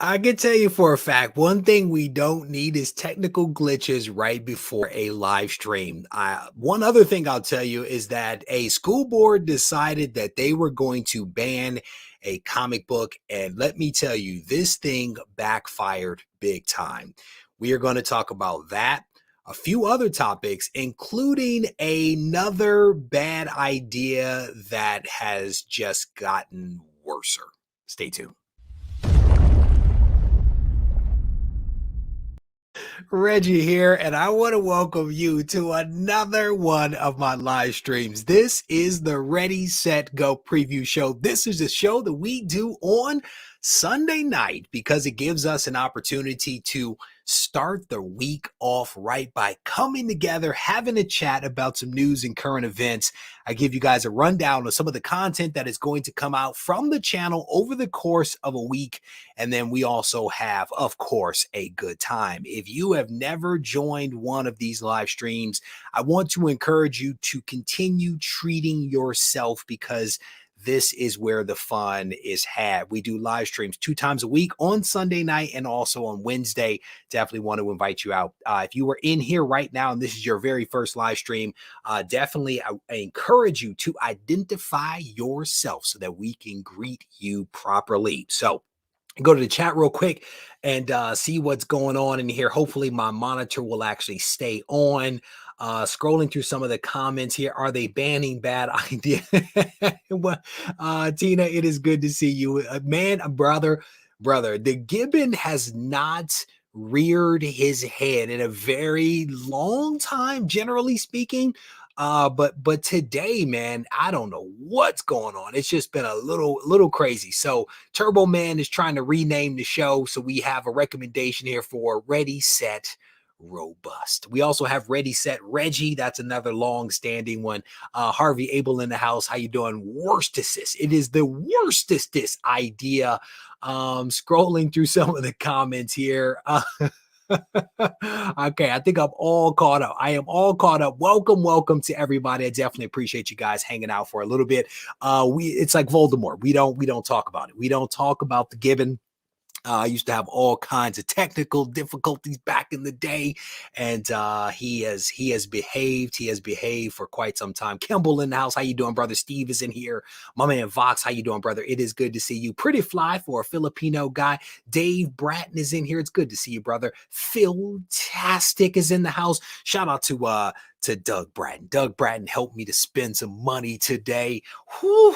I can tell you for a fact, one thing we don't need is technical glitches right before a live stream. One other thing I'll tell you is that a school board decided that they were going to ban a comic book. And let me tell you, this thing backfired big time. We are going to talk about that, a few other topics, including another bad idea that has just gotten worser. Stay tuned. Reggie here, and I want to welcome you to another one of my live streams. This is the Ready, Set, Go preview show. This is a show that we do on Sunday night because it gives us an opportunity to start the week off right by coming together, having a chat about some news and current events. I give you guys a rundown of some of the content that is going to come out from the channel over the course of a week. And then we also have, of course, a good time. If you have never joined one of these live streams, I want to encourage you to continue treating yourself because this is where the fun is had. We do live streams 2 times a week on Sunday night and also on Wednesday. Definitely want to invite you out. If you are in here right now and this is your very first live stream, definitely I encourage you to identify yourself so that we can greet you properly. So go to the chat real quick and see what's going on in here. Hopefully my monitor will actually stay on. Scrolling through some of the comments here. Are they banning bad idea? Well, Tina, it is good to see you. Brother, the gibbon has not reared his head in a very long time, generally speaking. But today, man, I don't know what's going on. It's just been a little crazy. So Turbo Man is trying to rename the show. So we have a recommendation here for Ready, Set, Robust. We also have Ready, Set, Reggie. That's another long-standing one. Harvey Abel in the house. How you doing? Worstest. It is the worstest idea. Scrolling through some of the comments here. Okay, I think I'm all caught up. I am all caught up. Welcome to everybody. I definitely appreciate you guys hanging out for a little bit. It's like Voldemort. We don't talk about it. We don't talk about the gibbon. I used to have all kinds of technical difficulties back in the day, and he has behaved. He has behaved for quite some time. Kimball in the house. How you doing, brother? Steve is in here. My man Vox. How you doing, brother? It is good to see you. Pretty fly for a Filipino guy. Dave Bratton is in here. It's good to see you, brother. Phil-tastic is in the house. Shout out to Doug Bratton. Doug Bratton helped me to spend some money today. Whew.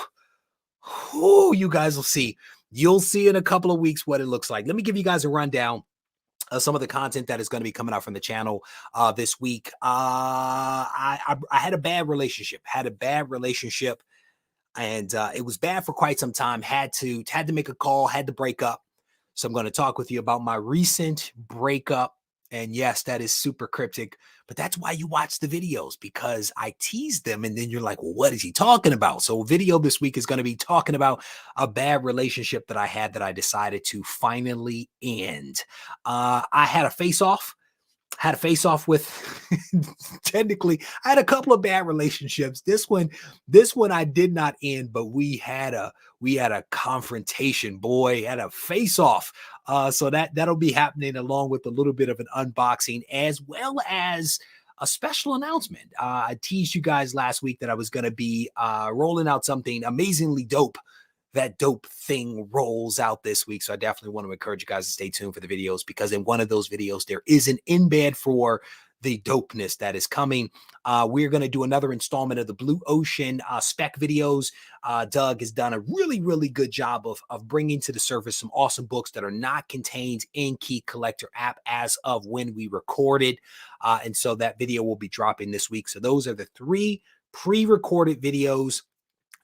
You guys will see. You'll see in a couple of weeks what it looks like. Let me give you guys a rundown of some of the content that is going to be coming out from the channel this week. I had a bad relationship. And it was bad for quite some time. Had to make a call. Had to break up. So I'm going to talk with you about my recent breakup. And yes, that is super cryptic, but that's why you watch the videos, because I tease them and then you're like, well, what is he talking about? So video this week is going to be talking about a bad relationship that I had that I decided to finally end. I had a face-off. With technically I had a couple of bad relationships. This one I did not end, but we had a confrontation, boy, had a face off. So that'll be happening along with a little bit of an unboxing as well as a special announcement. I teased you guys last week that I was going to be rolling out something amazingly dope. That dope thing rolls out this week. So I definitely want to encourage you guys to stay tuned for the videos, because in one of those videos, there is an embed for the dopeness that is coming. We're going to do another installment of the Blue Ocean spec videos. Doug has done a really good job of bringing to the surface some awesome books that are not contained in Key Collector app as of when we recorded. And so that video will be dropping this week. So those are the 3 pre-recorded videos.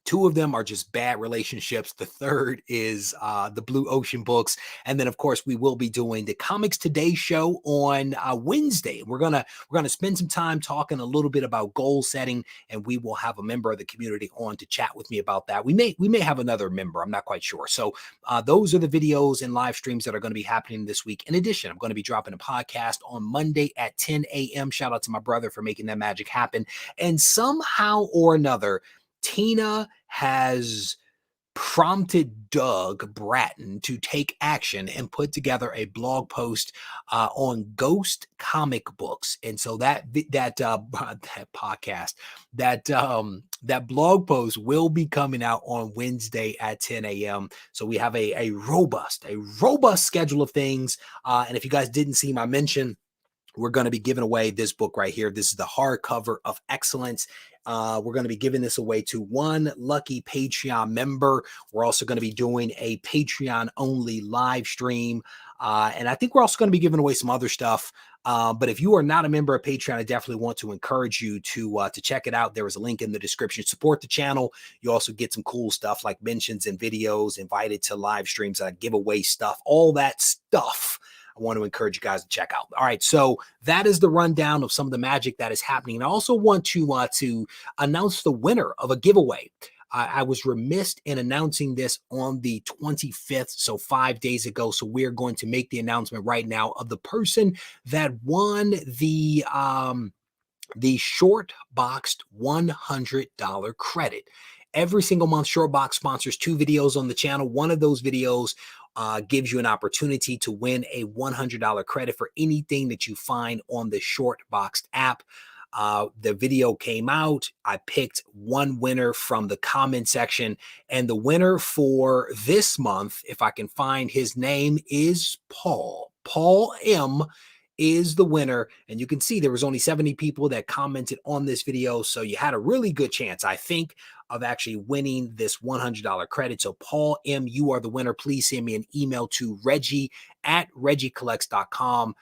2 of them are just bad relationships. The third is the Blue Ocean books. And then, of course, we will be doing the Comics Today show on Wednesday. We're gonna spend some time talking a little bit about goal setting, and we will have a member of the community on to chat with me about that. We may have another member. I'm not quite sure. So those are the videos and live streams that are going to be happening this week. In addition, I'm going to be dropping a podcast on Monday at 10 a.m. Shout out to my brother for making that magic happen. And somehow or another, Tina has prompted Doug Bratton to take action and put together a blog post on ghost comic books. And so that podcast, that blog post will be coming out on Wednesday at 10 a.m. So we have a robust schedule of things. And if you guys didn't see my mention, we're going to be giving away this book right here. This is the hardcover of excellence. We're going to be giving this away to one lucky Patreon member. We're also going to be doing a Patreon only live stream. And I think we're also going to be giving away some other stuff. But if you are not a member of Patreon, I definitely want to encourage you to check it out. There is a link in the description. Support the channel. You also get some cool stuff like mentions and videos, invited to live streams, giveaway stuff, all that stuff. I want to encourage you guys to check out. All right, so that is the rundown of some of the magic that is happening. And I also want to announce the winner of a giveaway. I was remiss in announcing this on the 25th, so 5 days ago. So we're going to make the announcement right now of the person that won the short boxed $100 credit. Every single month, Shortbox sponsors 2 videos on the channel. One of those videos gives you an opportunity to win a $100 credit for anything that you find on the Shortbox app. The video came out. I picked one winner from the comment section, and the winner for this month, if I can find his name, is Paul. Paul M. is the winner, and you can see there was only 70 people that commented on this video, so you had a really good chance, I think, of actually winning this $100 credit. So Paul M., you are the winner. Please send me an email to Regie@regiecollects.com.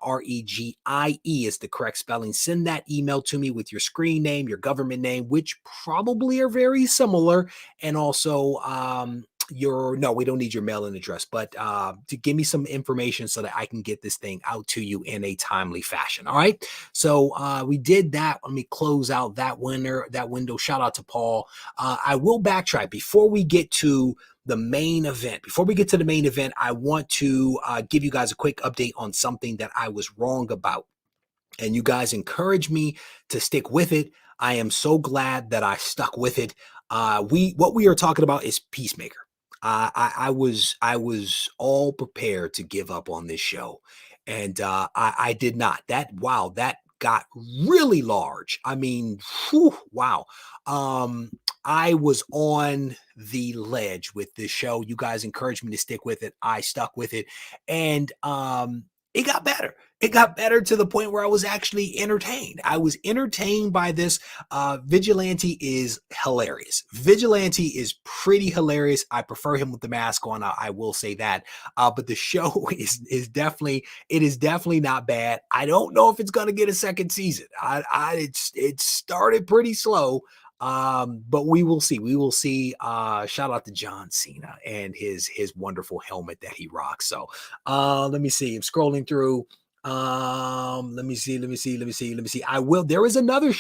Regie is the correct spelling. Send that email to me with your screen name, your government name, which probably are very similar, and also no, we don't need your mailing address, but to give me some information so that I can get this thing out to you in a timely fashion. All right. So we did that. Let me close out that window. Shout out to Paul. I will backtrack before we get to the main event. Before we get to the main event, I want to give you guys a quick update on something that I was wrong about. And you guys encouraged me to stick with it. I am so glad that I stuck with it. What we are talking about is Peacemaker. I was all prepared to give up on this show, and I did not. That got really large. I mean, whew, wow. I was on the ledge with this show. You guys encouraged me to stick with it. I stuck with it, and it got better. It got better to the point where I was actually entertained. I was entertained by this. Vigilante is hilarious. Vigilante is pretty hilarious. I prefer him with the mask on. I will say that. But the show is definitely not bad. I don't know if it's gonna get a second season. It started pretty slow. But we will see. We will see. Shout out to John Cena and his wonderful helmet that he rocks. So let me see. I'm scrolling through. Let me see. There is another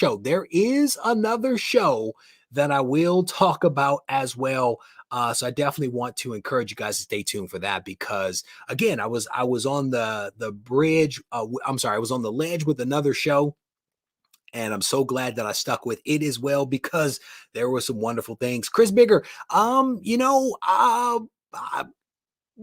show that I will talk about as well. So I definitely want to encourage you guys to stay tuned for that, because again, I was on the bridge. I was on the ledge with another show, and I'm so glad that I stuck with it as well, because there were some wonderful things. Chris Bigger, yeah, I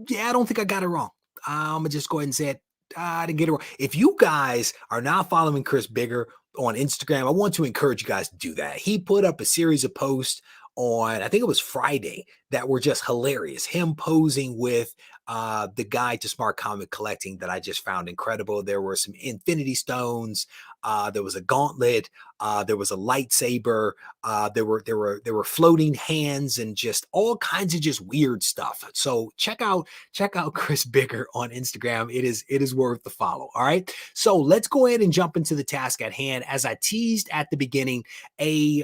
don't think I got it wrong. I'm gonna just go ahead and say it. I didn't get it wrong. If you guys are not following Chris Bigger on Instagram, I want to encourage you guys to do that. He put up a series of posts on, I think it was Friday, that were just hilarious. Him posing with the guide to smart comic collecting that I just found incredible. There were some Infinity Stones. There was a gauntlet. There was a lightsaber. There were floating hands and just all kinds of just weird stuff. So check out Chris Bigger on Instagram. It is worth the follow. All right. So let's go ahead and jump into the task at hand. As I teased at the beginning, a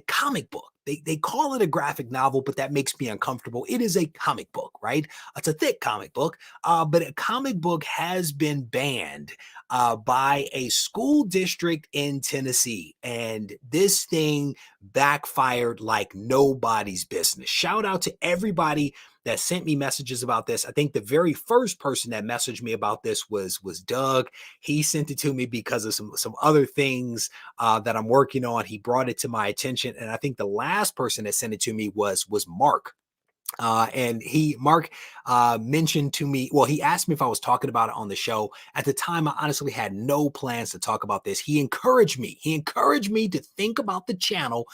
comic book. They call it a graphic novel, but that makes me uncomfortable. It is a comic book, right? It's a thick comic book, but a comic book has been banned by a school district in Tennessee, and this thing backfired like nobody's business. Shout out to everybody that sent me messages about this. I think the very first person that messaged me about this was Doug. He sent it to me because of some other things that I'm working on. He brought it to my attention, and I think the last person that sent it to me was Mark. And Mark mentioned to me, well, he asked me if I was talking about it on the show. At the time, I honestly had no plans to talk about this. He encouraged me. He encouraged me to think about the channel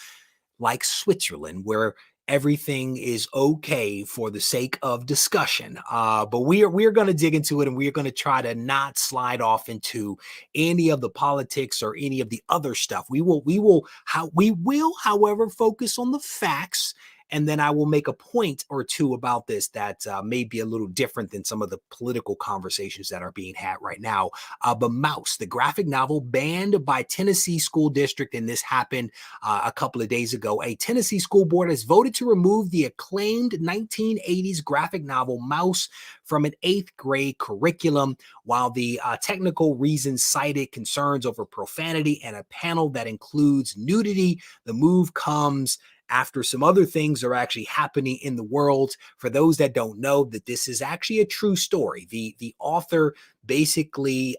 like Switzerland, where everything is okay for the sake of discussion. But we are going to dig into it, and we are going to try to not slide off into any of the politics or any of the other stuff. We will, however, focus on the facts. And then I will make a point or two about this that may be a little different than some of the political conversations that are being had right now. But Mouse, the graphic novel, banned by Tennessee school district, and this happened a couple of days ago. A Tennessee school board has voted to remove the acclaimed 1980s graphic novel Mouse from an 8th grade curriculum. While the technical reasons cited concerns over profanity and a panel that includes nudity, the move comes after some other things are actually happening in the world. For those that don't know, that this is actually a true story. The author basically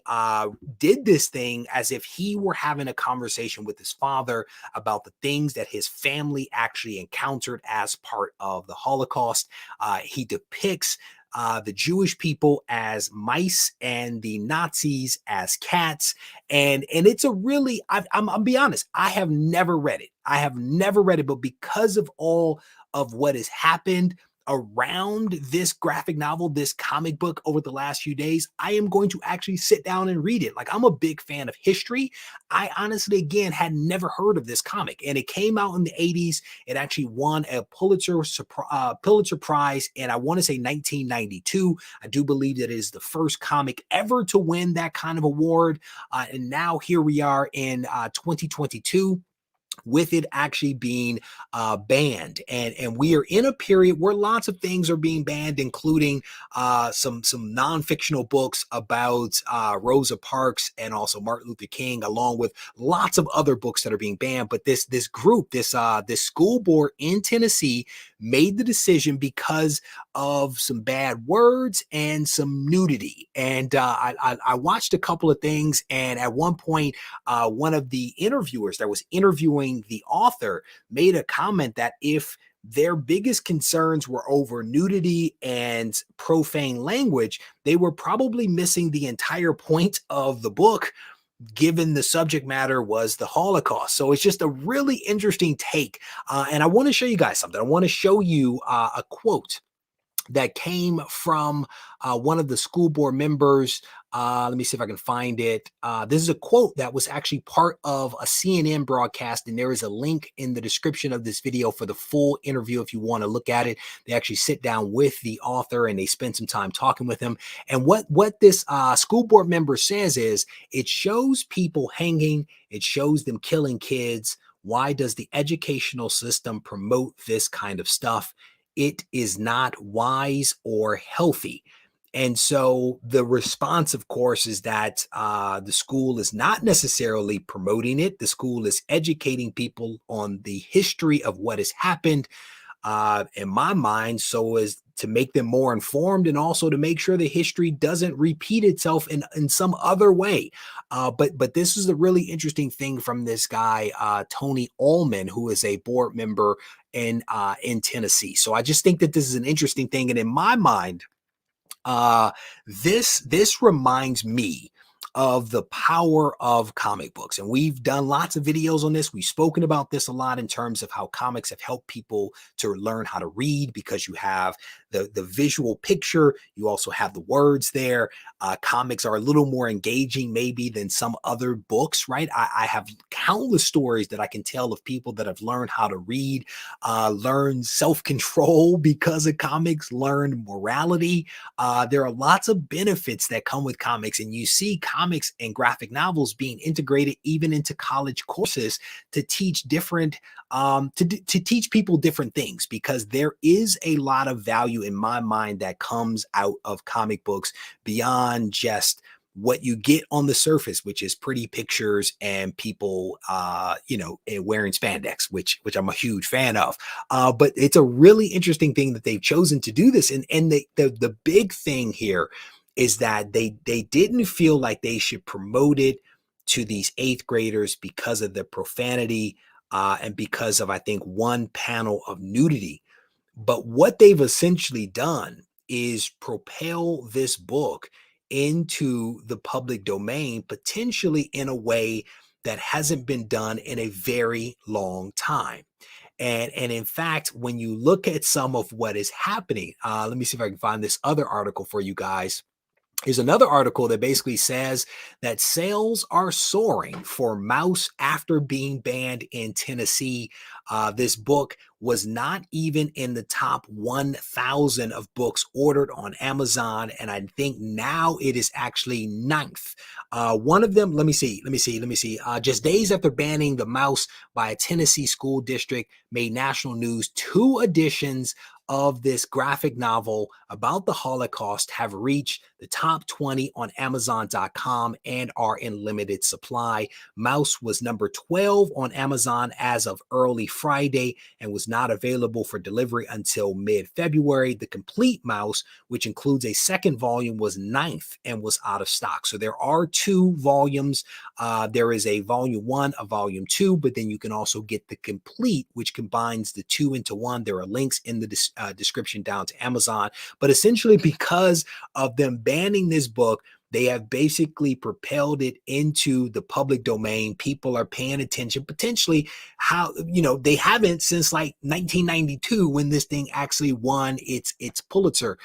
did this thing as if he were having a conversation with his father about the things that his family actually encountered as part of the Holocaust. He depicts the Jewish people as mice and the Nazis as cats. And it's a really, I'll be honest, I have never read it. But because of all of what has happened around this graphic novel, this comic book over the last few days, I am going to actually sit down and read it. Like, I'm a big fan of history. I honestly, again, had never heard of this comic, and it came out in the 80s. It actually won a Pulitzer Prize, and I want to say 1992. I do believe that it is the first comic ever to win that kind of award. And now here we are in 2022. With it actually being banned, and we are in a period where lots of things are being banned, including some non-fictional books about Rosa Parks and also Martin Luther King, along with lots of other books that are being banned. But this group, this school board in Tennessee, made the decision because of some bad words and some nudity. And I watched a couple of things, and at one point, one of the interviewers that was interviewing the author made a comment that if their biggest concerns were over nudity and profane language, they were probably missing the entire point of the book, given the subject matter was the Holocaust. So it's just a really interesting take. And I want to show you guys something. I want to show you a quote that came from one of the school board members. Let me see if I can find it. This is a quote that was actually part of a CNN broadcast, and there is a link in the description of this video for the full interview if you want to look at it. They actually sit down with the author and they spend some time talking with him. And what this school board member says is, it shows people hanging, it shows them killing kids. Why does the educational system promote this kind of stuff? It is not wise or healthy. And so the response, of course, is that the school is not necessarily promoting it. The school is educating people on the history of what has happened, in my mind, so as to make them more informed, and also to make sure the history doesn't repeat itself in some other way. But this is a really interesting thing from this guy, Tony Allman, who is a board member in Tennessee. So I just think that this is an interesting thing. And in my mind, this reminds me of the power of comic books. And we've done lots of videos on this. We've spoken about this a lot in terms of how comics have helped people to learn how to read, because you have the visual picture, you also have the words there. Comics are a little more engaging maybe than some other books, right? I have countless stories that I can tell of people that have learned how to read, learn self-control because of comics, learn morality. There are lots of benefits that come with comics, and you see comics and graphic novels being integrated even into college courses to teach different, to teach people different things, because there is a lot of value in my mind that comes out of comic books beyond just what you get on the surface, which is pretty pictures and people, wearing spandex, which I'm a huge fan of. But it's a really interesting thing that they've chosen to do this. And the big thing here is that they didn't feel like they should promote it to these eighth graders because of the profanity and because of, I think, one panel of nudity. But what they've essentially done is propel this book into the public domain, potentially in a way that hasn't been done in a very long time. And in fact, when you look at some of what is happening, let me see if I can find this other article for you guys. Is another article that basically says that sales are soaring for Mouse after being banned in Tennessee. This book was not even in the top 1,000 of books ordered on Amazon, and I think now it is actually ninth. One of them, let me see. Just days after banning the Mouse by a Tennessee school district made national news, 2 editions of this graphic novel about the Holocaust have reached the top 20 on Amazon.com and are in limited supply. Mouse was number 12 on Amazon as of early Friday and was not available for delivery until mid-February. The complete Mouse, which includes a second volume, was ninth and was out of stock. So there are 2 volumes. There is a volume 1, a volume 2, but then you can also get the complete, which combines the 2 into 1. There are links in the description down to Amazon. But essentially, because of them banning this book, they have basically propelled it into the public domain. People are paying attention, potentially how, they haven't since like 1992 when this thing actually won its Pulitzer.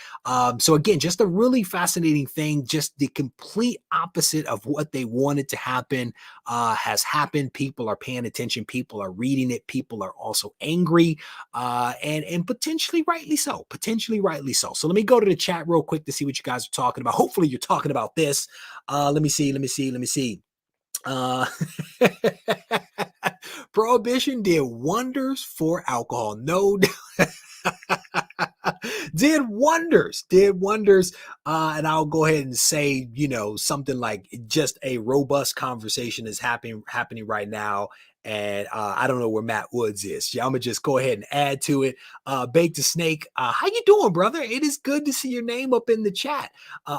So again, just a really fascinating thing. Just the complete opposite of what they wanted to happen has happened. People are paying attention. People are reading it. People are also angry, and potentially rightly so. So let me go to the chat real quick to see what you guys are talking about. Hopefully you're talking about this. Let me see. Uh, Prohibition did wonders for alcohol. No, did wonders. And I'll go ahead and say, something like just a robust conversation is happening right now. And I don't know where Matt Woods is. Yeah, I'm gonna just go ahead and add to it. Baked a Snake, how you doing, brother? It is good to see your name up in the chat.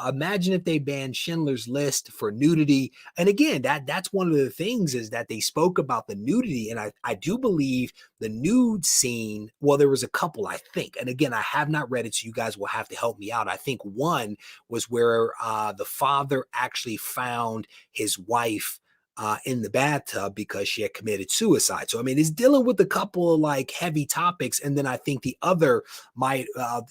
Imagine if they banned Schindler's List for nudity. And again, that's one of the things is that they spoke about the nudity, and I do believe the nude scene. Well, there was a couple, I think, and again, I have not read it, so you guys will have to help me out. I think one was where the father actually found his wife in the bathtub because she had committed suicide. So I mean, it's dealing with a couple of like heavy topics, and then I think the other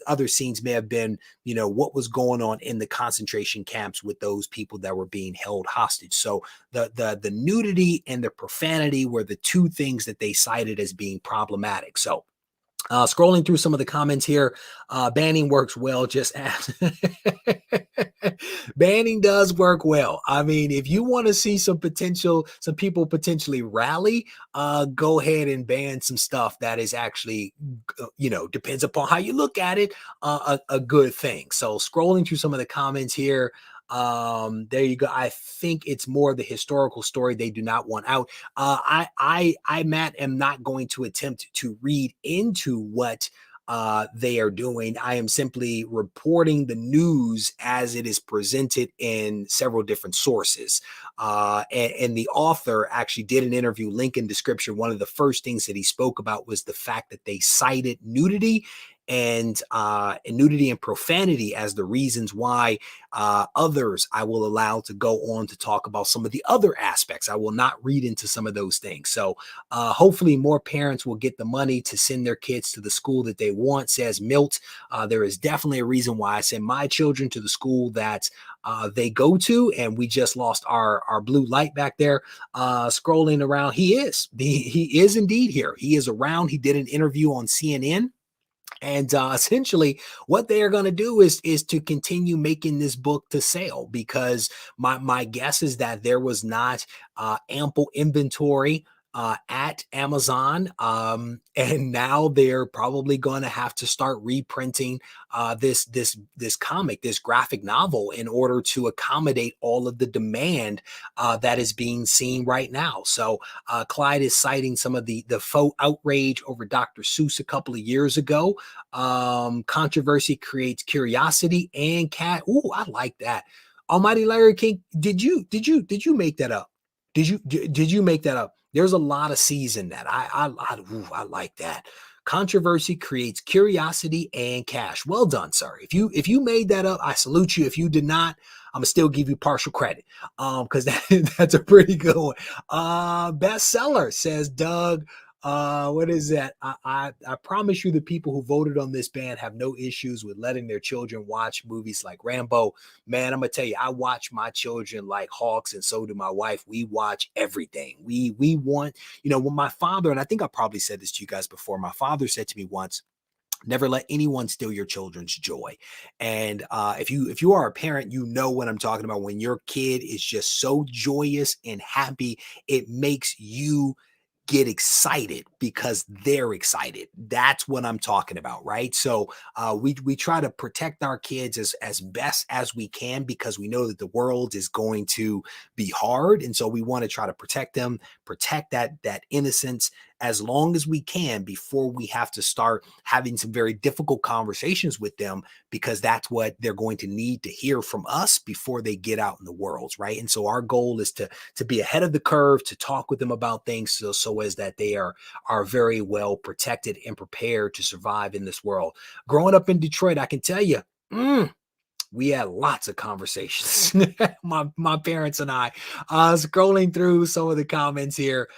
other scenes may have been, what was going on in the concentration camps with those people that were being held hostage. So the nudity and the profanity were the 2 things that they cited as being problematic. So scrolling through some of the comments here, banning works well. Just ask. Banning does work well. I mean, if you want to see some people potentially rally, go ahead and ban some stuff that is actually, depends upon how you look at it, a good thing. So scrolling through some of the comments here, there you go. I think it's more the historical story they do not want out. I Matt am not going to attempt to read into what they are doing. I am simply reporting the news as it is presented in several different sources. And the author actually did an interview, link in description. One of the first things that he spoke about was the fact that they cited nudity and nudity and profanity as the reasons why. Others I will allow to go on to talk about some of the other aspects. I will not read into some of those things. So hopefully more parents will get the money to send their kids to the school that they want, says Milt. There is definitely a reason why I send my children to the school that they go to, and we just lost our blue light back there. Scrolling around, he is indeed here. He is around. He did an interview on CNN. And essentially, what they are going to do is to continue making this book to sale, because my guess is that there was not ample inventory at Amazon. And now they're probably going to have to start reprinting this comic, this graphic novel, in order to accommodate all of the demand that is being seen right now. So Clyde is citing some of the faux outrage over Dr. Seuss a couple of years ago. Controversy creates curiosity and cat. Ooh, I like that. Almighty Larry King, did you make that up? Did you make that up? There's a lot of C's in that. I like that. Controversy creates curiosity and cash. Well done, sir. If you made that up, I salute you. If you did not, I'm gonna still give you partial credit. Because that's a pretty good one. Bestseller, says Doug. What is that? I promise you, the people who voted on this ban have no issues with letting their children watch movies like Rambo. Man, I'm gonna tell you, I watch my children like hawks, and so do my wife. We watch everything. We want, when my father, and I think I probably said this to you guys before, my father said to me once, never let anyone steal your children's joy. And if you are a parent, you know what I'm talking about. When your kid is just so joyous and happy, it makes you get excited because they're excited. That's what I'm talking about, right? So we try to protect our kids as best as we can, because we know that the world is going to be hard, and so we want to try to protect them, protect that innocence as long as we can before we have to start having some very difficult conversations with them, because that's what they're going to need to hear from us before they get out in the world, right? And so our goal is to be ahead of the curve, to talk with them about things so as that they are very well protected and prepared to survive in this world. Growing up in Detroit, I can tell you, we had lots of conversations. my parents and I, scrolling through some of the comments here.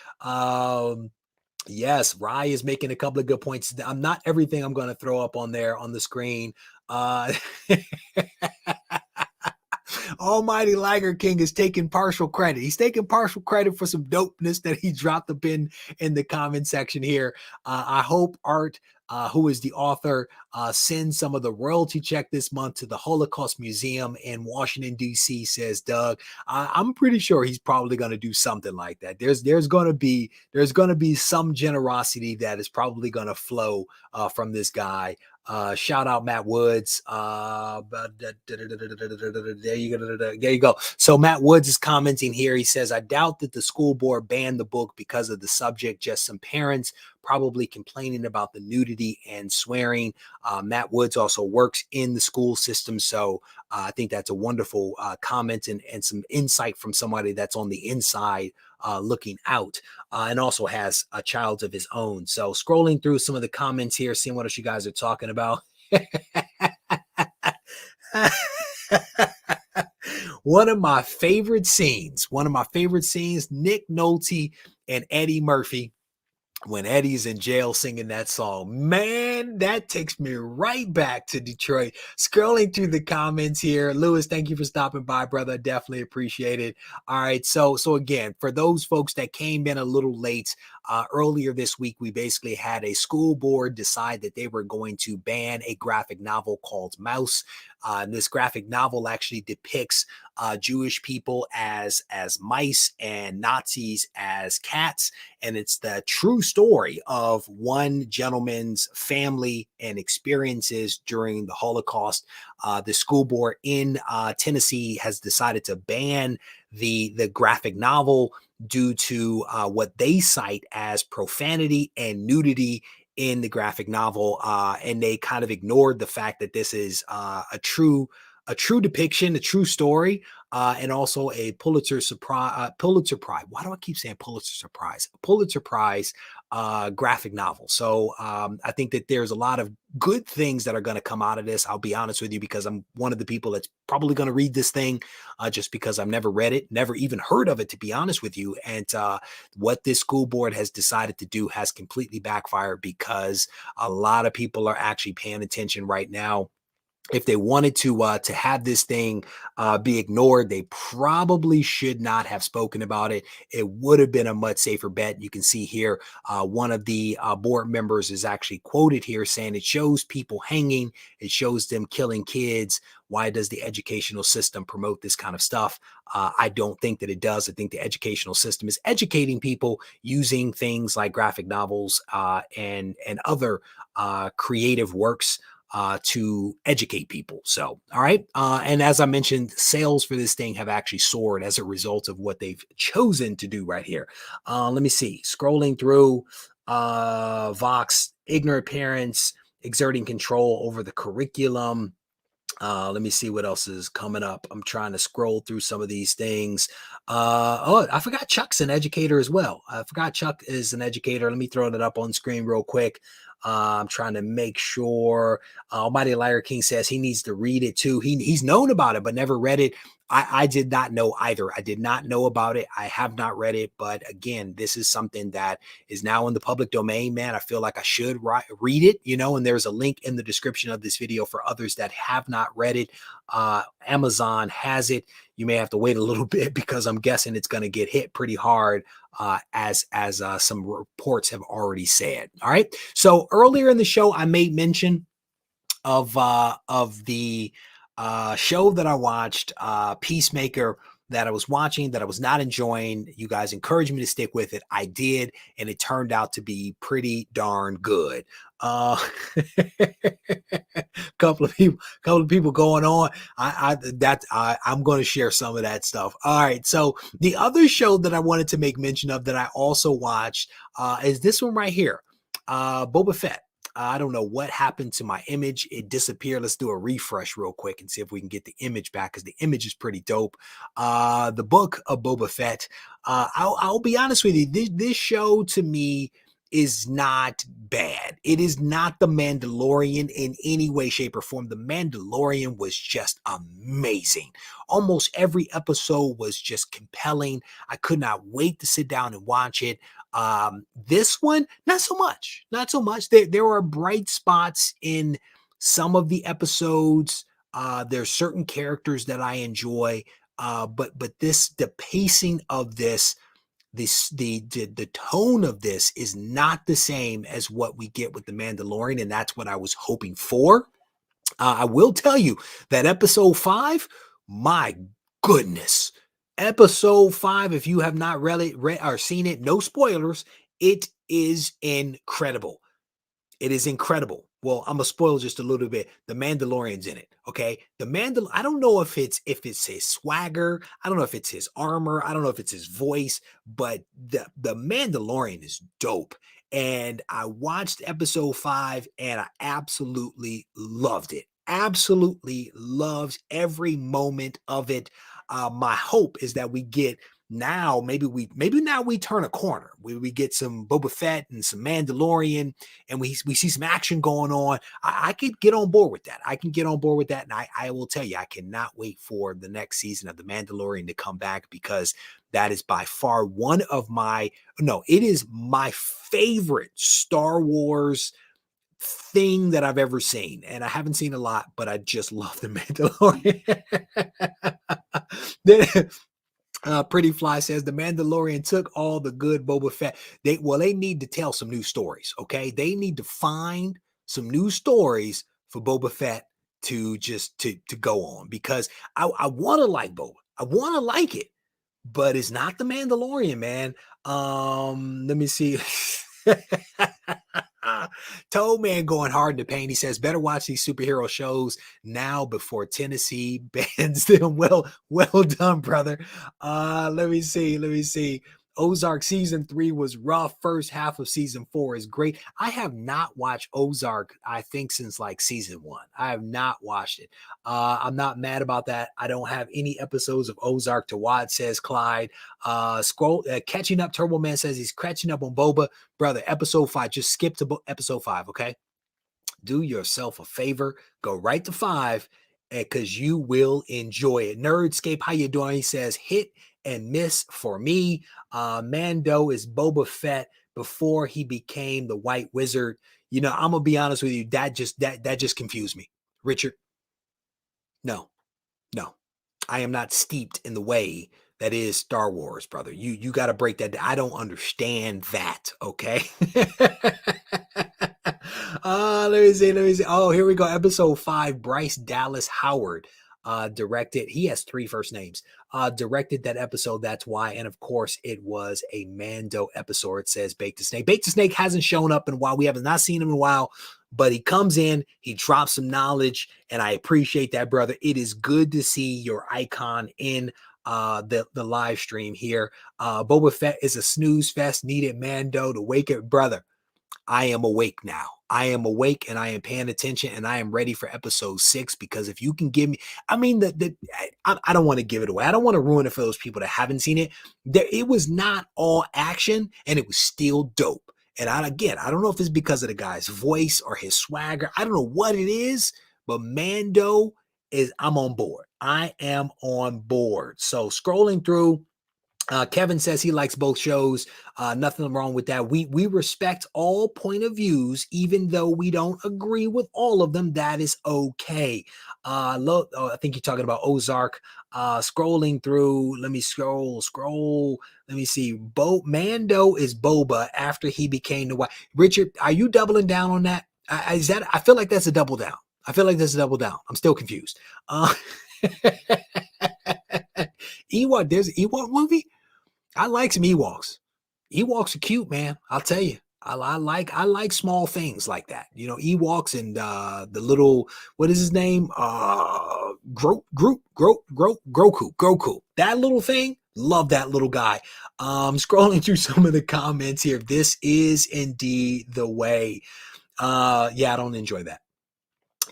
Yes, Rye is making a couple of good points. I'm not everything I'm going to throw up on there on the screen. Almighty Liger King is taking partial credit. He's taking partial credit for some dopeness that he dropped up in the comment section here. I hope Art, who is the author, sends some of the royalty check this month to the Holocaust Museum in Washington, D.C., says Doug. I'm pretty sure he's probably going to do something like that. There's going to be some generosity that is probably going to flow from this guy. Shout out Matt Woods. There you go. So Matt Woods is commenting here. He says, I doubt that the school board banned the book because of the subject, just some parents probably complaining about the nudity and swearing. Matt Woods also works in the school system. So I think that's a wonderful comment and some insight from somebody that's on the inside looking out, and also has a child of his own. So scrolling through some of the comments here, seeing what else you guys are talking about. One of my favorite scenes, Nick Nolte and Eddie Murphy, when Eddie's in jail singing that song. Man, that takes me right back to Detroit. Scrolling through the comments here. Lewis, thank you for stopping by, brother. Definitely appreciate it. All right. So again, for those folks that came in a little late, earlier this week, we basically had a school board decide that they were going to ban a graphic novel called Mouse. And this graphic novel actually depicts Jewish people as mice and Nazis as cats. And it's the true story of one gentleman's family and experiences during the Holocaust. The school board in Tennessee has decided to ban the graphic novel due to what they cite as profanity and nudity in the graphic novel, and they kind of ignored the fact that this is a true depiction, a true story, and also a Pulitzer Prize. Why do I keep saying Pulitzer Prize? Pulitzer Prize graphic novel. So I think that there's a lot of good things that are going to come out of this. I'll be honest with you, because I'm one of the people that's probably going to read this thing just because I've never read it, never even heard of it, to be honest with you. And what this school board has decided to do has completely backfired, because a lot of people are actually paying attention right now if they wanted to have this thing be ignored, they probably should not have spoken about it. It would have been a much safer bet. You can see here, one of the board members is actually quoted here saying it shows people hanging, it shows them killing kids. Why does the educational system promote this kind of stuff? I don't think that it does. I think the educational system is educating people using things like graphic novels and other creative works to educate people. So, all right. And as I mentioned, sales for this thing have actually soared as a result of what they've chosen to do right here. Let me see. Scrolling through Vox, ignorant parents exerting control over the curriculum. Let me see what else is coming up. I'm trying to scroll through some of these things. Oh, I forgot Chuck's an educator as well. I forgot Chuck is an educator. Let me throw that up on screen real quick. I'm trying to make sure. Almighty Liar King says he needs to read it too. He's known about it, but never read it. I did not know either. I did not know about it. I have not read it. But again, this is something that is now in the public domain, man. I feel like I should read it, and there's a link in the description of this video for others that have not read it. Amazon has it. You may have to wait a little bit because I'm guessing it's going to get hit pretty hard, as some reports have already said. All right. So earlier in the show, I made mention of the show that I watched, Peacemaker, that I was watching, that I was not enjoying. You guys encouraged me to stick with it. I did, and it turned out to be pretty darn good. Uh, couple of people going on. I'm going to share some of that stuff. All right. So the other show that I wanted to make mention of that I also watched is this one right here, Boba Fett. I don't know what happened to my image. It disappeared. Let's do a refresh real quick and see if we can get the image back, because the image is pretty dope. The book of Boba Fett. I'll be honest with you. This show to me is not bad. It is not The Mandalorian in any way, shape, or form. The Mandalorian was just amazing. Almost every episode was just compelling. I could not wait to sit down and watch it. This one, not so much. There are bright spots in some of the episodes. There's certain characters that I enjoy, but the pacing of the tone of this is not the same as what we get with The Mandalorian, and that's what I was hoping for. I will tell you that episode 5, my goodness, episode 5, if you have not read or seen it, no spoilers, it is incredible. It is incredible. Well, I'm gonna spoil just a little bit. The Mandalorian's in it. Okay. I don't know if it's his swagger. I don't know if it's his armor. I don't know if it's his voice, but the Mandalorian is dope. And I watched episode 5 and I absolutely loved it. Absolutely loved every moment of it. My hope is that we get now, maybe now we turn a corner. We get some Boba Fett and some Mandalorian, and we see some action going on. I could get on board with that. I can get on board with that. And I will tell you, I cannot wait for the next season of The Mandalorian to come back, because that is by far it is my favorite Star Wars thing that I've ever seen. And I haven't seen a lot, but I just love The Mandalorian. Pretty Fly says The Mandalorian took all the good Boba Fett. They need to tell some new stories. Okay. They need to find some new stories for Boba Fett to go on, because I want to like Boba. I want to like it, but it's not The Mandalorian, man. Let me see. Toad Man going hard in the paint. He says, better watch these superhero shows now before Tennessee bans them. Well done, brother. Let me see. Ozark season 3 was rough. First half of season 4 is great. I have not watched Ozark, I think, since like season 1. I have not watched it. I'm not mad about that. I don't have any episodes of Ozark to watch, says Clyde. Catching up. Turbo Man says he's catching up on Boba. Brother, episode 5. Just skip to episode 5, okay? Do yourself a favor. Go right to 5, because you will enjoy it. Nerdscape, how you doing? He says, hit and miss for me. Mando is Boba Fett before he became the White Wizard. I'm gonna be honest with you. That just confused me, Richard. No, no. I am not steeped in the way that is Star Wars, brother. You got to break that down. I don't understand that. Okay. Let me see. Let me see. Oh, here we go. Episode 5. Bryce Dallas Howard directed. He has 3 first names. Directed that episode. That's why. And of course, it was a Mando episode. It says Bake the Snake. Bake the Snake hasn't shown up in a while. We have not seen him in a while. But he comes in, he drops some knowledge, and I appreciate that, brother. It is good to see your icon in the live stream here. Boba Fett is a snooze fest. Needed Mando to wake it, brother. I am awake now. I am awake and I am paying attention and I am ready for episode 6 because if you can give me, I mean, I don't want to give it away. I don't want to ruin it for those people that haven't seen it. It was not all action and it was still dope. And again, I don't know if it's because of the guy's voice or his swagger. I don't know what it is, but Mando I'm on board. I am on board. So scrolling through, Kevin says he likes both shows. Nothing wrong with that. We respect all point of views, even though we don't agree with all of them. That is okay. I think you're talking about Ozark. Scrolling through, let me scroll. Let me see. Mando is Boba after he became the White. Richard, are you doubling down on that? I feel like that's a double down. I feel like that's a double down. I'm still confused. Ewok, there's an Ewok movie. I like some Ewoks. Ewoks are cute, man. I'll tell you. I like small things like that. You know, Ewoks and the little, what is his name? Groku. That little thing. Love that little guy. Scrolling through some of the comments here. This is indeed the way. Yeah, I don't enjoy that.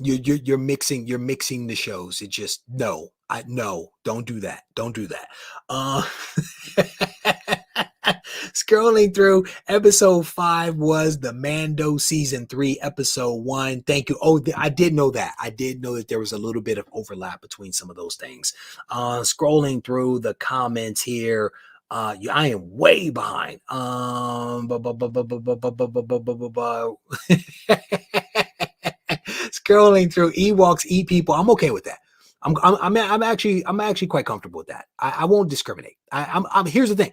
You're mixing the shows. It just no, don't do that. Don't do that. Scrolling through, episode 5 was the Mando season 3, episode 1. Thank you. Oh, I did know that. I did know that there was a little bit of overlap between some of those things. Scrolling through the comments here. I am way behind. Scrolling through, Ewoks eat people. I'm okay with that. I'm actually quite comfortable with that. I won't discriminate. Here's the thing.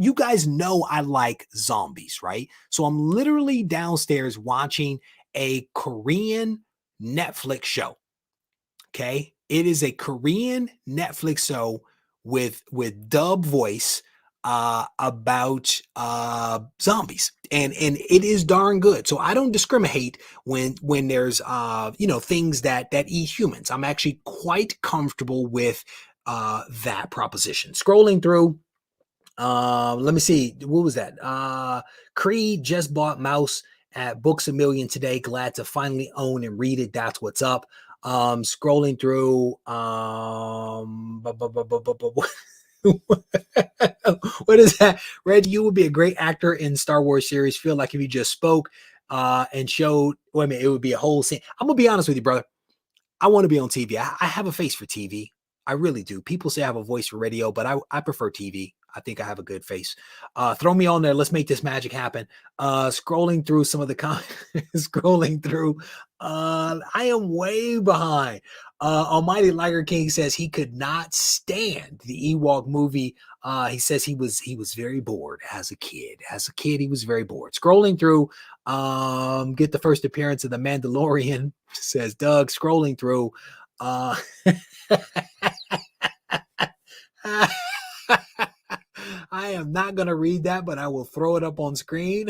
You guys know I like zombies, right? So I'm literally downstairs watching a Korean Netflix show. Okay. It is a Korean Netflix show with dub voice about zombies, and it is darn good. So I don't discriminate when there's things that eat humans. I'm actually quite comfortable with that proposition. Scrolling through, let me see, what was that? Creed just bought Mouse at Books A Million today. Glad to finally own and read it. That's what's up. Scrolling through, what is that? Reggie, you would be a great actor in Star Wars series. Feel like if you just spoke and showed, wait a minute, it would be a whole scene. I'm gonna be honest with you, brother. I want to be on TV. I have a face for TV. I really do. People say I have a voice for radio, but I prefer TV. I think I have a good face. Throw me on there. Let's make this magic happen. Scrolling through some of the scrolling through. I am way behind. Almighty Liger King says he could not stand the Ewok movie. He says he was very bored as a kid. As a kid, he was very bored. Scrolling through, get the first appearance of the Mandalorian, says Doug. Scrolling through, I am not going to read that, but I will throw it up on screen.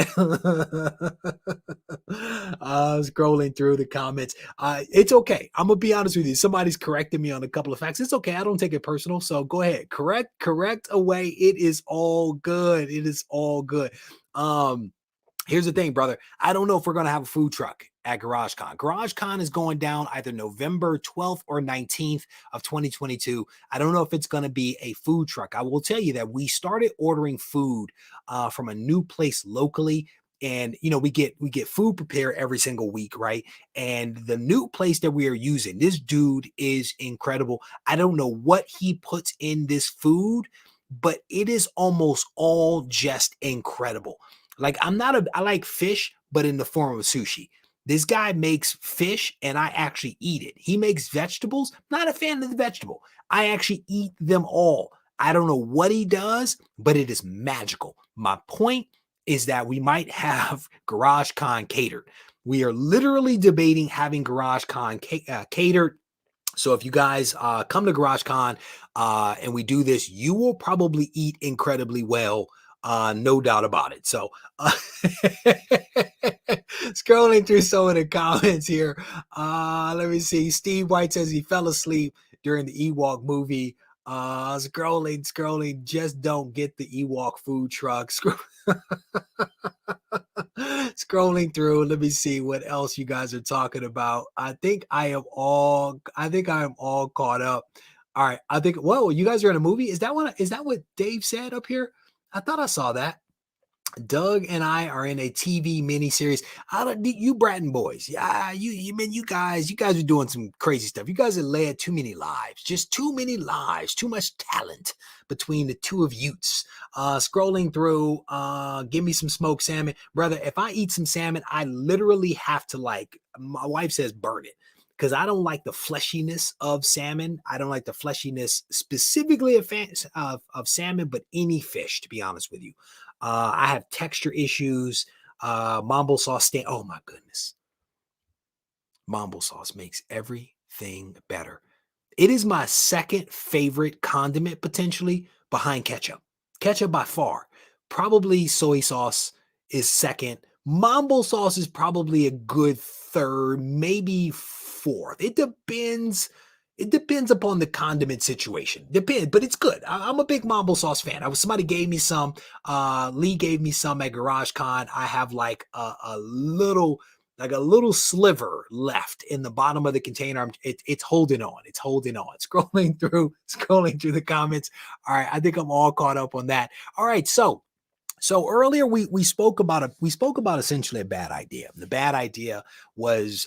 Scrolling through the comments. It's okay. I'm going to be honest with you. Somebody's correcting me on a couple of facts. It's okay. I don't take it personal. So go ahead. Correct away. It is all good. It is all good. Here's the thing, brother. I don't know if we're going to have a food truck at GarageCon. GarageCon is going down either November 12th or 19th of 2022. I don't know if it's going to be a food truck. I will tell you that we started ordering food from a new place locally. And, we get food prepared every single week, right? And the new place that we are using, this dude is incredible. I don't know what he puts in this food, but it is almost all just incredible. Like I like fish, but in the form of sushi. This guy makes fish and I actually eat it. He makes vegetables. Not a fan of the vegetable. I actually eat them all. I don't know what he does, but it is magical. My point is that we might have Garage Con catered. We are literally debating having Garage Con catered. So if you guys come to GarageCon and we do this, you will probably eat incredibly well, no doubt about it. So scrolling through some of the comments here, let me see. Steve White says he fell asleep during the Ewok movie. Scrolling, just don't get the Ewok food truck. Scrolling through, let me see what else you guys are talking about. I think I am all caught up. All right. I think, whoa, you guys are in a movie. Is that what Dave said up here? I thought I saw that. Doug and I are in a TV miniseries. You Bratton boys. Yeah, you guys are doing some crazy stuff. You guys have led too many lives, just too many lives, too much talent between the two of yous. Scrolling through, give me some smoked salmon. Brother, if I eat some salmon, I literally have to, like, my wife says, burn it. Because I don't like the fleshiness of salmon. I don't like the fleshiness specifically of salmon, but any fish, to be honest with you. I have texture issues. Mambo sauce oh my goodness. Mambo sauce makes everything better. It is my second favorite condiment potentially behind ketchup. Ketchup by far. Probably soy sauce is second. Mambo sauce is probably a good third, maybe fourth. It depends. It depends upon the condiment situation. Depends, but it's good. I'm a big mambo sauce fan. Somebody gave me some. Lee gave me some at GarageCon. I have like a little sliver left in the bottom of the container. It's holding on. It's holding on. Scrolling through the comments. All right, I think I'm all caught up on that. All right, so earlier we spoke about essentially a bad idea. The bad idea was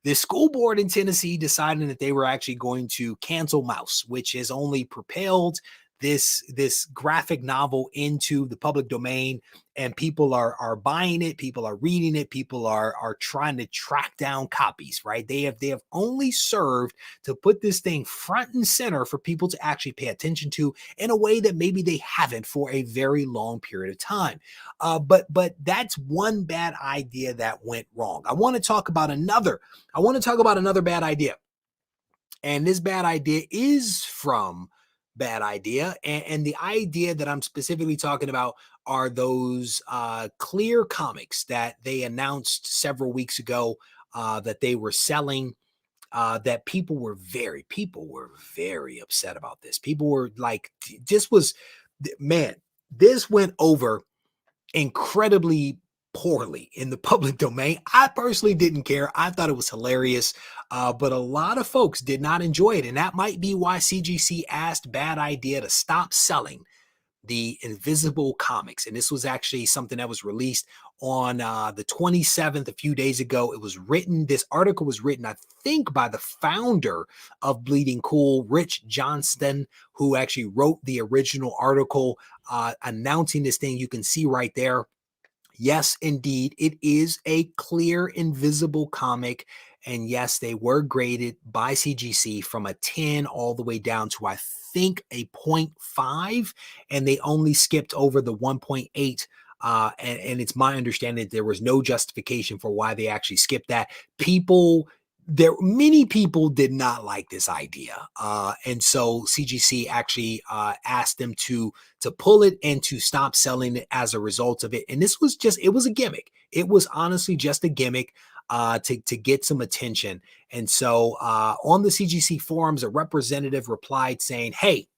this school board in Tennessee deciding that they were actually going to cancel Mouse, which has only propelled this graphic novel into the public domain, and people are buying it, people are reading it, people are trying to track down copies, right? They have only served to put this thing front and center for people to actually pay attention to in a way that maybe they haven't for a very long period of time. But that's one bad idea that went wrong. I want to talk about another bad idea. And this bad idea is from Bad Idea. And the idea that I'm specifically talking about are those clear comics that they announced several weeks ago that they were selling. That people were very upset about this. People were like, this went over incredibly poorly in the public domain. I personally didn't care. I thought it was hilarious, but a lot of folks did not enjoy it. And that might be why CGC asked Bad Idea to stop selling the Invisible comics. And this was actually something that was released on the 27th, a few days ago. This article was written, I think, by the founder of Bleeding Cool, Rich Johnston, who actually wrote the original article announcing this thing. You can see right there. Yes, indeed, it is a clear Invisible comic. And yes, they were graded by CGC from a 10 all the way down to, I think, a 0.5. And they only skipped over the 1.8. And it's my understanding that there was no justification for why they actually skipped that. Many people did not like this idea. And so CGC actually asked them to pull it and to stop selling it as a result of it. And it was a gimmick. It was honestly just a gimmick to get some attention. And so on the CGC forums, a representative replied saying, hey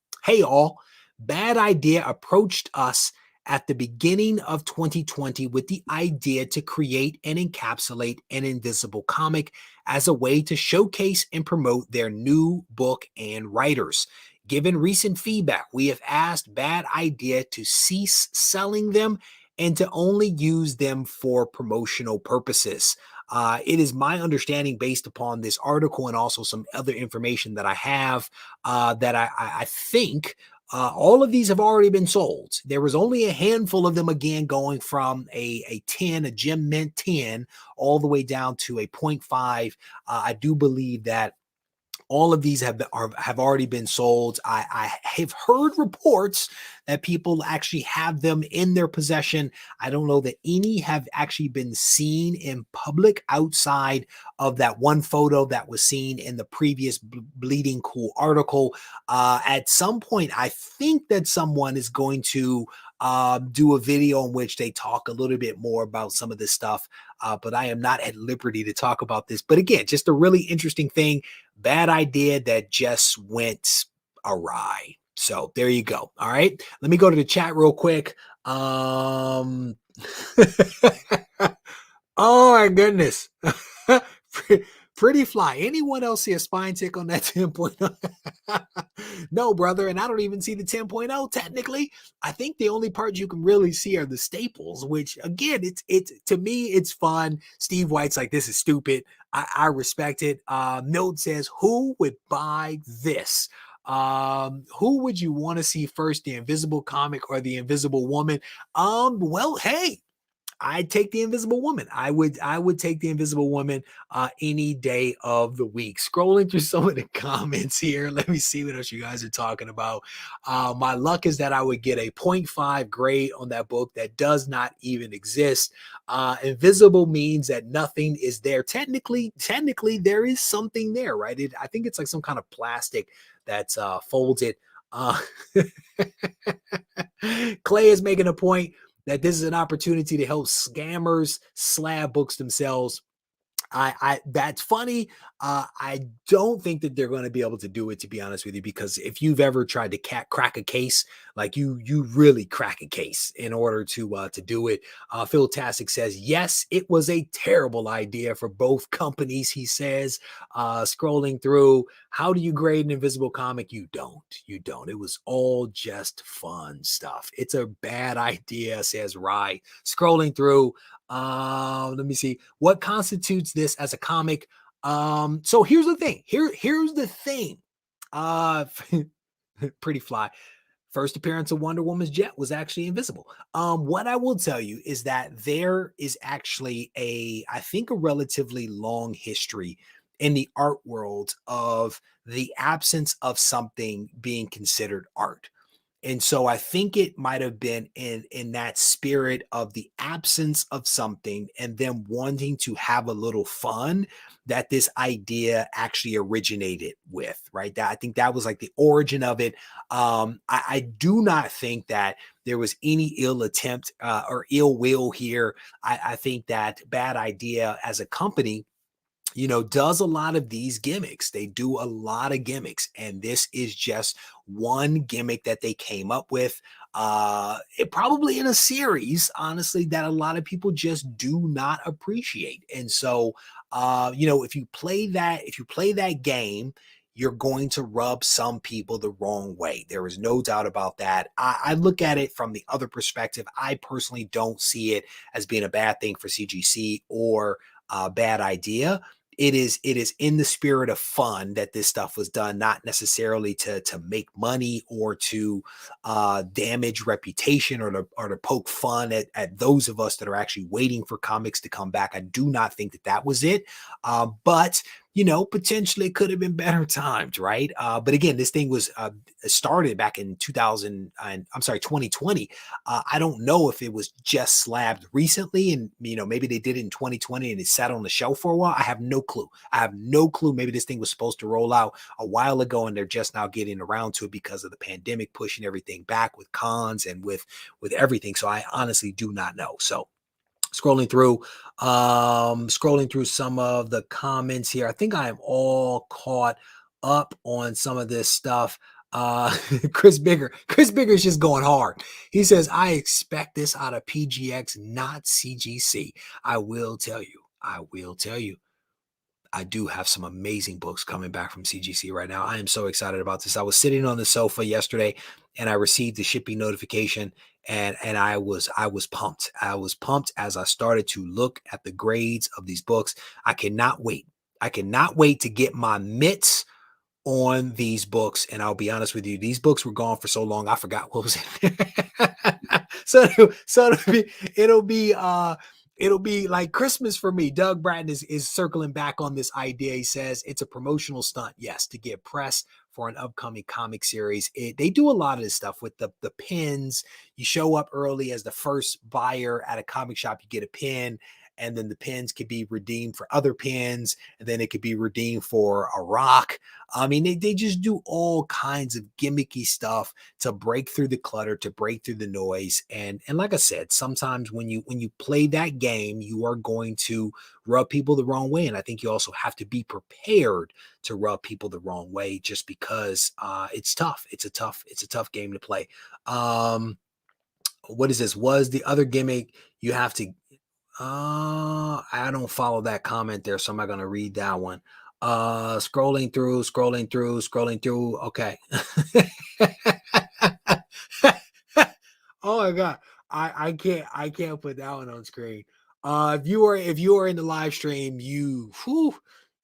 all, Bad Idea approached us at the beginning of 2020 with the idea to create and encapsulate an Invisible comic as a way to showcase and promote their new book and writers. Given recent feedback, we have asked Bad Idea to cease selling them and to only use them for promotional purposes. It is my understanding, based upon this article and also some other information that I have, that I think All of these have already been sold. There was only a handful of them, again, going from a 10, a gem mint 10, all the way down to a point 0.5. I do believe that all of these have already been sold. I have heard reports that people actually have them in their possession. I don't know that any have actually been seen in public outside of that one photo that was seen in the previous Bleeding Cool article. At some point, I think that someone is going to do a video in which they talk a little bit more about some of this stuff. But I am not at liberty to talk about this. But again, just a really interesting thing. Bad idea that just went awry. So there you go. All right. Let me go to the chat real quick. Oh my goodness. Pretty fly. Anyone else see a spine tick on that 10.0? No, brother. And I don't even see the 10.0 technically. I think the only parts you can really see are the staples, which again, it's to me, it's fun. Steve White's like, this is stupid. I respect it. Milt says, who would buy this? Who would you want to see first, the Invisible Comic or the Invisible Woman? Well, hey, I'd take the Invisible Woman. I would take the Invisible Woman any day of the week. Scrolling through some of the comments here, let me see what else you guys are talking about. My luck is that I would get a point 0.5 grade on that book that does not even exist. Invisible means that nothing is there. Technically, there is something there, right? I think it's like some kind of plastic that's folded. Uh, Clay is making a point that this is an opportunity to help scammers slab books themselves. I that's funny. I don't think that they're going to be able to do it, to be honest with you, because if you've ever tried to crack a case, like you really crack a case in order to do it. Phil Tastic says yes, it was a terrible idea for both companies. He says, scrolling through, how do you grade an Invisible Comic? You don't. You don't. It was all just fun stuff. It's a bad idea, says Rye. Scrolling through. Let me see what constitutes this as a comic. So here's the thing. Here's the thing. Uh, Pretty fly. First appearance of Wonder Woman's jet was actually invisible. What I will tell you is that there is actually I think, a relatively long history in the art world of the absence of something being considered art. And so I think it might have been in that spirit of the absence of something and them wanting to have a little fun that this idea actually originated with, right? That I think that was like the origin of it. I do not think that there was any ill attempt or ill will here. I think that Bad Idea as a company, does a lot of these gimmicks. They do a lot of gimmicks, and this is just one gimmick that they came up with. It probably in a series, honestly, that a lot of people just do not appreciate. And so, if you play that game, you're going to rub some people the wrong way. There is no doubt about that. I look at it from the other perspective. I personally don't see it as being a bad thing for CGC or a bad idea. It is in the spirit of fun that this stuff was done, not necessarily to make money or to damage reputation or to poke fun at those of us that are actually waiting for comics to come back. I do not think that was it. But potentially it could have been better timed, right? But again, this thing was started back in 2020. I don't know if it was just slabbed recently and, maybe they did it in 2020 and it sat on the shelf for a while. I have no clue. Maybe this thing was supposed to roll out a while ago and they're just now getting around to it because of the pandemic pushing everything back with cons and with everything. So I honestly do not know. So scrolling through some of the comments here. I think I am all caught up on some of this stuff. Chris Bigger is just going hard. He says, I expect this out of PGX, not CGC. I will tell you, I do have some amazing books coming back from CGC right now. I am so excited about this. I was sitting on the sofa yesterday and I received the shipping notification and I was pumped. I was pumped as I started to look at the grades of these books. I cannot wait. I cannot wait to get my mitts on these books, and I'll be honest with you, these books were gone for so long, I forgot what was in there. So it'll be it'll be like Christmas for me. Doug Bratton is circling back on this idea. He says it's a promotional stunt, yes, to get press for an upcoming comic series. They do a lot of this stuff with the pins. You show up early as the first buyer at a comic shop, you get a pin, and then the pins could be redeemed for other pins, and then it could be redeemed for a rock. I mean, they just do all kinds of gimmicky stuff to break through the clutter, to break through the noise. And like I said, sometimes when you play that game, you are going to rub people the wrong way. And I think you also have to be prepared to rub people the wrong way, just because it's tough. It's a tough game to play. What is this? Was the other gimmick you have to I don't follow that comment there, so I'm not gonna read that one. Scrolling through. Okay. Oh my god. I can't put that one on screen. If you are in the live stream, you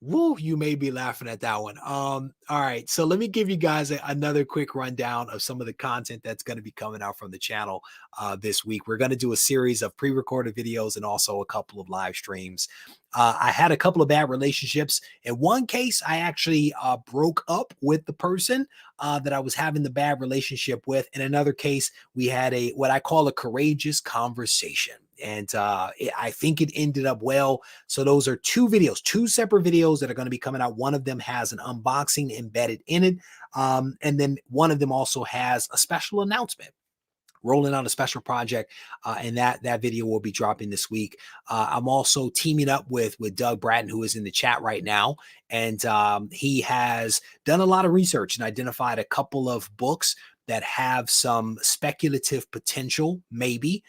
may be laughing at that one. All right. So let me give you guys another quick rundown of some of the content that's going to be coming out from the channel this week. We're going to do a series of pre-recorded videos and also a couple of live streams. I had a couple of bad relationships. In one case, I actually broke up with the person that I was having the bad relationship with. In another case, we had what I call a courageous conversation. And I think it ended up well. So those are two separate videos that are going to be coming out. One of them has an unboxing embedded in it. And then one of them also has a special announcement, rolling out a special project, and that video will be dropping this week. I'm also teaming up with Doug Bratton, who is in the chat right now, and he has done a lot of research and identified a couple of books that have some speculative potential, maybe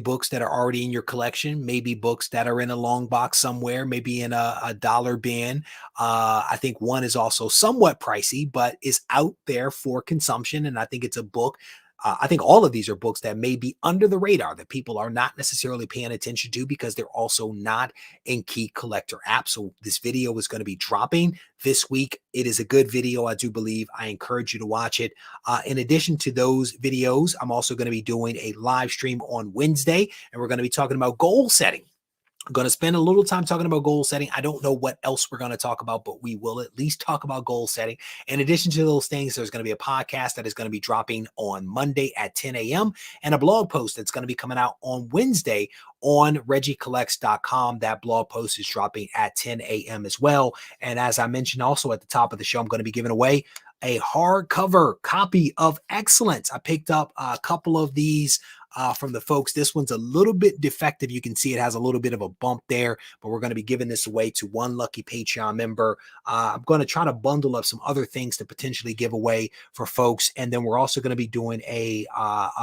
books that are already in your collection, maybe books that are in a long box somewhere, maybe in a dollar bin. I think one is also somewhat pricey, but is out there for consumption. And I think it's a book. I think all of these are books that may be under the radar, that people are not necessarily paying attention to because they're also not in key collector apps. So this video is going to be dropping this week. It is a good video, I do believe. I encourage you to watch it. In addition to those videos, I'm also going to be doing a live stream on Wednesday, and we're going to be talking about goal setting. I'm going to spend a little time talking about goal setting. I don't know what else we're going to talk about, but we will at least talk about goal setting. In addition to those things, there's going to be a podcast that is going to be dropping on Monday at 10 a.m. and a blog post that's going to be coming out on Wednesday on regiecollects.com. That blog post is dropping at 10 a.m. as well. And as I mentioned also at the top of the show, I'm going to be giving away a hardcover copy of Excellence. I picked up a couple of these from the folks. This one's a little bit defective. You can see it has a little bit of a bump there, but we're going to be giving this away to one lucky Patreon member. I'm going to try to bundle up some other things to potentially give away for folks. And then we're also going to be doing a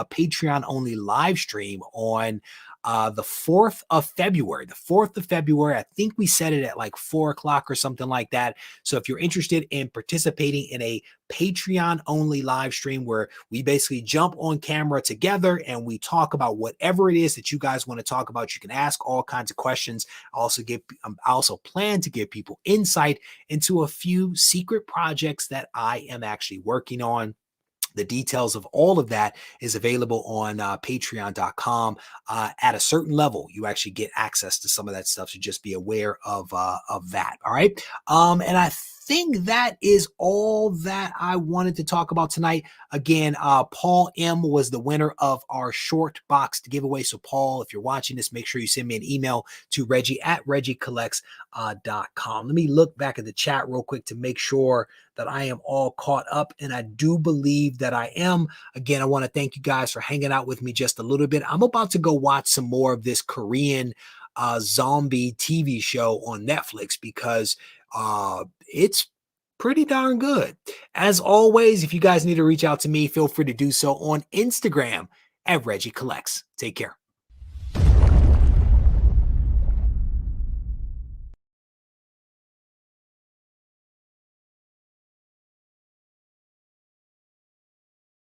Patreon only live stream on the 4th of February. The 4th of February, I think we set it at like 4 o'clock or something like that. So if you're interested in participating in a Patreon only live stream where we basically jump on camera together and we talk about whatever it is that you guys want to talk about, you can ask all kinds of questions. I also plan to give people insight into a few secret projects that I am actually working on. The details of all of that is available on patreon.com. At a certain level, you actually get access to some of that stuff. So just be aware of that. All right. And I think that is all that I wanted to talk about tonight. Again, Paul M was the winner of our short box giveaway. So Paul, if you're watching this, make sure you send me an email to Regie at regiecollects.com. Let me look back at the chat real quick to make sure that I am all caught up, and I do believe that I am. Again, I want to thank you guys for hanging out with me just a little bit. I'm about to go watch some more of this Korean zombie TV show on Netflix because it's pretty darn good. As always, if you guys need to reach out to me, feel free to do so on Instagram at Regie Collects. Take care.